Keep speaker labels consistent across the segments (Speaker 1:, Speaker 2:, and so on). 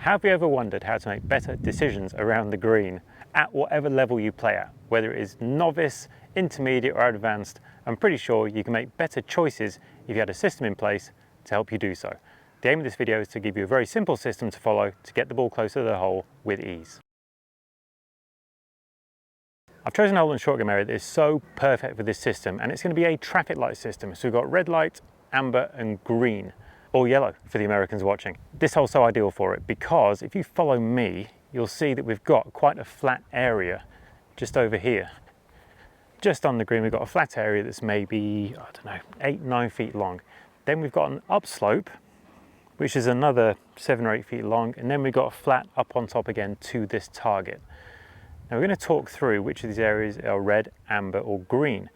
Speaker 1: Have you ever wondered how to make better decisions around the green at whatever level you play at? Whether it is novice, intermediate or advanced, I'm pretty sure you can make better choices if you had a system in place to help you do so. The aim of this video is to give you a very simple system to follow to get the ball closer to the hole with ease. I've chosen a hole and short game area that is so perfect for this system, and it's going to be a traffic light system. So we've got red light, amber and green, or yellow for the Americans watching. This hole's so ideal for it because if you follow me, you'll see that we've got quite a flat area just over here. Just on the green, we've got a flat area that's maybe, I don't know, 8-9 feet long. Then we've got an upslope, which is another 7 or 8 feet long, and then we've got a flat up on top again to this target. Now we're going to talk through which of these areas are red, amber or green.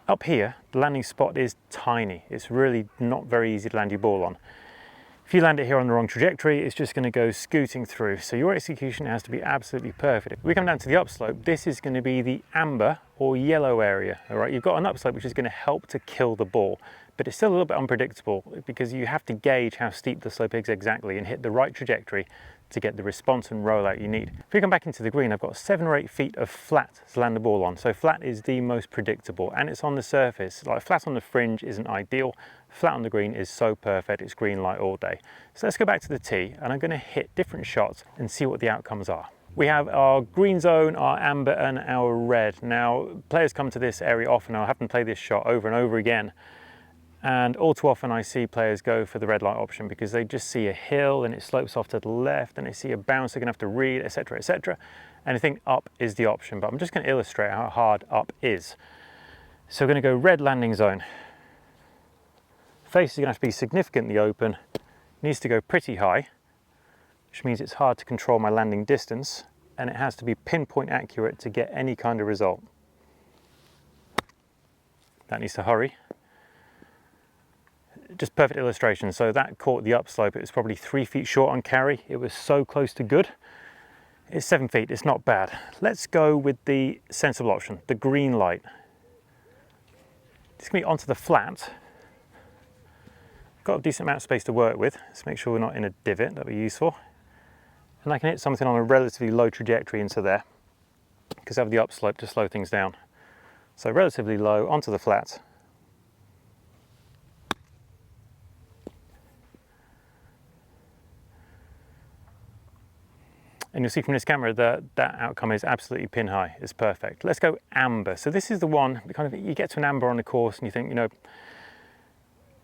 Speaker 1: Up here, the landing spot is tiny. It's really not very easy to land your ball on. If you land it here on the wrong trajectory, it's just going to go scooting through. So your execution has to be absolutely perfect. If we come down to the upslope, this is going to be the amber or yellow area. All right, you've got an upslope which is going to help to kill the ball, but it's still a little bit unpredictable because you have to gauge how steep the slope is exactly and hit the right trajectory to get the response and rollout you need. If we come back into the green, I've got 7 or 8 feet of flat to land the ball on. So flat is the most predictable and it's on the surface. Like flat on the fringe isn't ideal. Flat on the green is so perfect, it's green light all day. So let's go back to the tee and I'm going to hit different shots and see what the outcomes are. We have our green zone, our amber and our red. Now players come to this area often. I'll have them play this shot over and over again. And all too often I see players go for the red light option because they just see a hill and it slopes off to the left and they see a bounce they're going to have to read, etc, etc. And I think up is the option, but I'm just going to illustrate how hard up is. So we're going to go red landing zone. Face is going to have to be significantly open, needs to go pretty high, which means it's hard to control my landing distance and it has to be pinpoint accurate to get any kind of result. That needs to hurry. Just perfect illustration. So that caught the upslope. It was probably 3 feet short on carry. It was so close to good. It's 7 feet. It's not bad. Let's go with the sensible option, the green light. It's going to be onto the flat. Got a decent amount of space to work with. Let's make sure we're not in a divot. That'll be useful. And I can hit something on a relatively low trajectory into there because I have the upslope to slow things down. So relatively low onto the flat. And you'll see from this camera that that outcome is absolutely pin high. It's perfect. Let's go amber. So this is the one, kind of, you get to an amber on the course and you think, you know,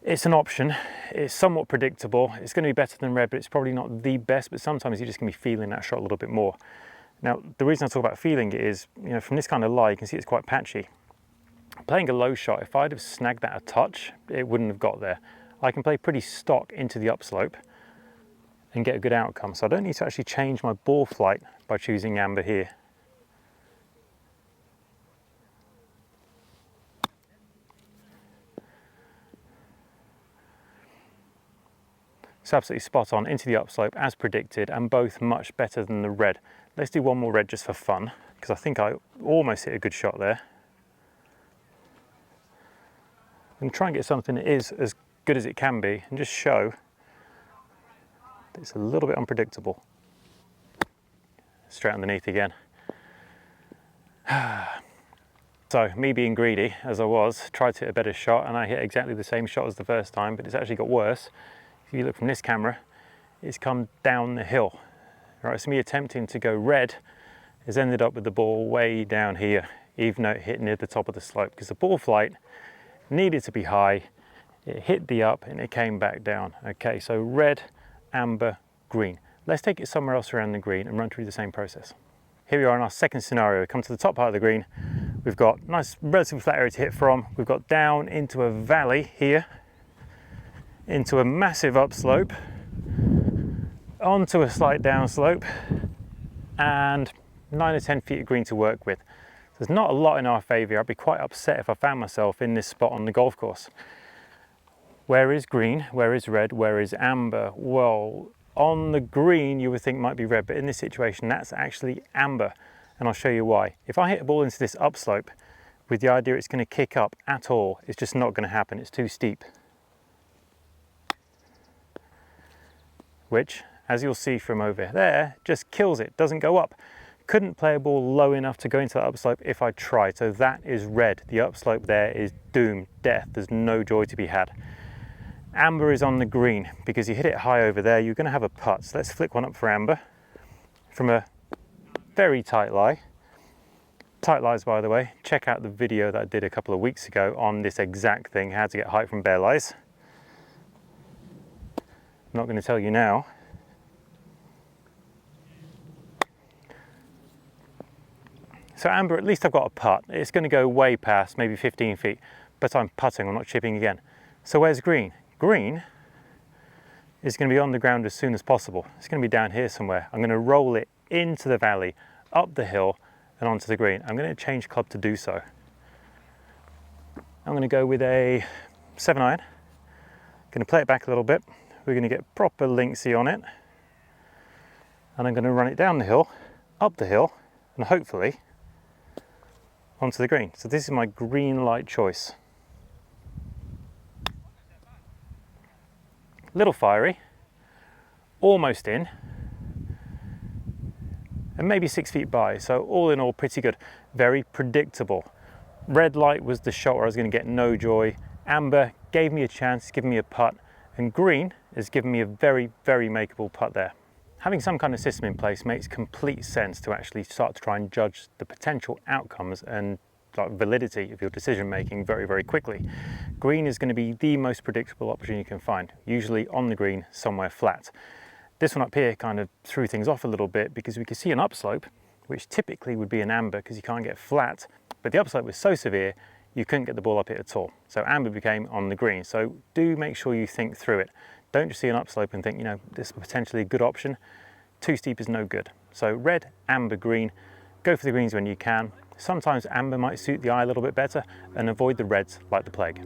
Speaker 1: it's an option. It's somewhat predictable. It's going to be better than red, but it's probably not the best. But sometimes you're just going to be feeling that shot a little bit more. Now, the reason I talk about feeling it is, you know, from this kind of lie, you can see it's quite patchy. Playing a low shot, if I'd have snagged that a touch, it wouldn't have got there. I can play pretty stock into the upslope and get a good outcome. So I don't need to actually change my ball flight by choosing amber here. It's absolutely spot on into the upslope as predicted and both much better than the red. Let's do one more red just for fun because I think I almost hit a good shot there. I'm going to try and get something that is as good as it can be and just show it's a little bit unpredictable. Straight underneath again. So me being greedy as I was, tried to hit a better shot and I hit exactly the same shot as the first time, but it's actually got worse. If you look from this camera, it's come down the hill. Right, so me attempting to go red has ended up with the ball way down here, even though it hit near the top of the slope, because the ball flight needed to be high. It hit the up and it came back down. Okay, so red, amber, green. Let's take it somewhere else around the green and run through the same process. Here we are in our second scenario. We come to the top part of the green. We've got nice, relatively flat area to hit from. We've got down into a valley here, into a massive upslope, onto a slight downslope, and 9 or 10 feet of green to work with. There's not a lot in our favour. I'd be quite upset if I found myself in this spot on the golf course. Where is green? Where is red? Where is amber? Well, on the green you would think might be red, but in this situation that's actually amber, and I'll show you why. If I hit a ball into this upslope with the idea it's going to kick up at all, it's just not going to happen. It's too steep. Which, as you'll see from over there, just kills it, doesn't go up. Couldn't play a ball low enough to go into that upslope if I tried, so that is red. The upslope there is doomed, death, there's no joy to be had. Amber is on the green, because you hit it high over there, you're going to have a putt. So let's flick one up for amber from a very tight lie. Tight lies, by the way, check out the video that I did a couple of weeks ago on this exact thing, how to get height from bare lies. I'm not going to tell you now. So amber, at least I've got a putt. It's going to go way past, maybe 15 feet, but I'm putting, I'm not chipping again. So where's green? Green is going to be on the ground as soon as possible. It's going to be down here somewhere. I'm going to roll it into the valley, up the hill, and onto the green. I'm going to change club to do so. I'm going to go with a 7-iron. Going to play it back a little bit. We're going to get proper linksy on it. And I'm going to run it down the hill, up the hill, and hopefully onto the green. So this is my green light choice. Little fiery, almost in, and maybe 6 feet by, so all in all pretty good. Very predictable. Red light was the shot where I was going to get no joy. Amber gave me a chance, giving me a putt, and green is giving me a very, very makeable putt there. Having some kind of system in place makes complete sense to actually start to try and judge the potential outcomes and validity of your decision making very, very quickly. Green is going to be the most predictable option you can find, usually on the green somewhere flat. This one up here kind of threw things off a little bit because we could see an upslope, which typically would be an amber because you can't get flat, but the upslope was so severe you couldn't get the ball up it at all. So amber became on the green. So do make sure you think through it. Don't just see an upslope and think, you know, this is potentially a good option. Too steep is no good. So red, amber, green, go for the greens when you can. Sometimes amber might suit the eye a little bit better, and avoid the reds like the plague.